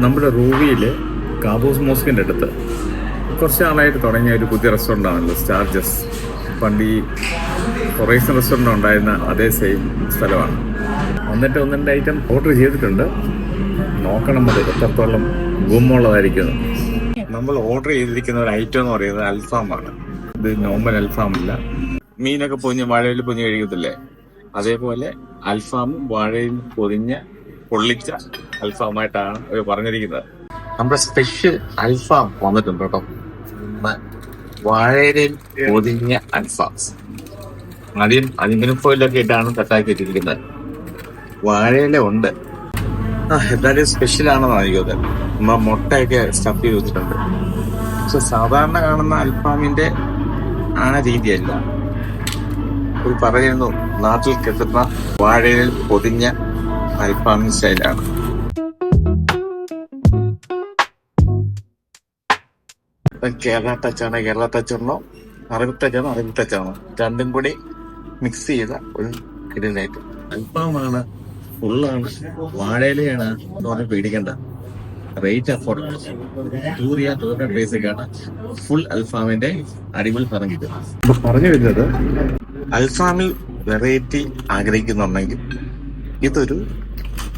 നമ്മുടെ റൂവിയിൽ കാബൂസ് മോസ്കിൻ്റെ അടുത്ത് കുറച്ച് നാളായിട്ട് തുടങ്ങിയ ഒരു പുതിയ റെസ്റ്റോറൻ്റ് ആണല്ലോ സ്റ്റാർജസ്. പണ്ട് ഈ കൊറേഷ്യൻ റെസ്റ്റോറൻ്റ് ഉണ്ടായിരുന്ന അതേ സെയിം സ്ഥലമാണ്. എന്നിട്ട് ഒന്ന് രണ്ട് ഐറ്റം ഓർഡർ ചെയ്തിട്ടുണ്ട്. നോക്കണം അത് എത്രത്തോളം ഗുമ്മുള്ളതായിരിക്കുന്നു. നമ്മൾ ഓർഡർ ചെയ്തിരിക്കുന്ന ഒരു ഐറ്റം എന്ന് പറയുന്നത് അൽഫാമാണ്. ഇത് നോർമൽ അൽഫാമല്ല. മീനൊക്കെ വാഴയിൽ പൊതിഞ്ഞ് കഴിക്കത്തില്ലേ, അതേപോലെ അൽഫാമും വാഴയിൽ പൊള്ളിച്ച അൽഫാമായിട്ടാണ് അവർ പറഞ്ഞിരിക്കുന്നത്. നമ്മുടെ സ്പെഷ്യൽ അൽഫാം വന്നിട്ടുണ്ട് കേട്ടോ. വാഴയിൽ പൊതിഞ്ഞ അൽഫാം ആദ്യം അലുമിനിയം ഫോയിലൊക്കെ ഇട്ടാണ് കട്ടാക്കി ഇട്ടിരിക്കുന്നത്. വാഴയില ഉണ്ട്. എന്തായാലും സ്പെഷ്യൽ ആണെന്ന് അറിയുന്നത്. നമ്മൾ മുട്ടയൊക്കെ സ്റ്റഫ് ചെയ്ത് വെച്ചിട്ടുണ്ട്. പക്ഷെ സാധാരണ കാണുന്ന അൽഫാമിന്റെ രീതിയല്ല. ഒരു പറയുന്നു നാട്ടിൽ കിട്ടുന്ന വാഴയിൽ പൊതിഞ്ഞ അൽഫാമിൻ സ്റ്റൈലാണ്. കേരള ടച്ചാണോ അറബി ടച്ചാണോ രണ്ടും കൂടി മിക്സ് ചെയ്ത ഒരു കിടലായിട്ട് അൽഫാമാണ്. ഫുള്ളാണ്, വാഴയിലയാണ് എന്ന് പറഞ്ഞ് പേടിക്കണ്ട. Rate affordable. 200 ബേസിക്കാണ് ഫുൾ അൽഫാമിന്റെ അടിപൊളി ഫലം കിട്ടും. ഇപ്പൊ പറഞ്ഞു വരുന്നത്, അൽഫാമിൽ വെറൈറ്റി ആഗ്രഹിക്കുന്നുണ്ടെങ്കിൽ ഇതൊരു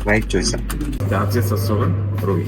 റൈറ്റ് ചോയ്സാണ്. Charges restaurant room.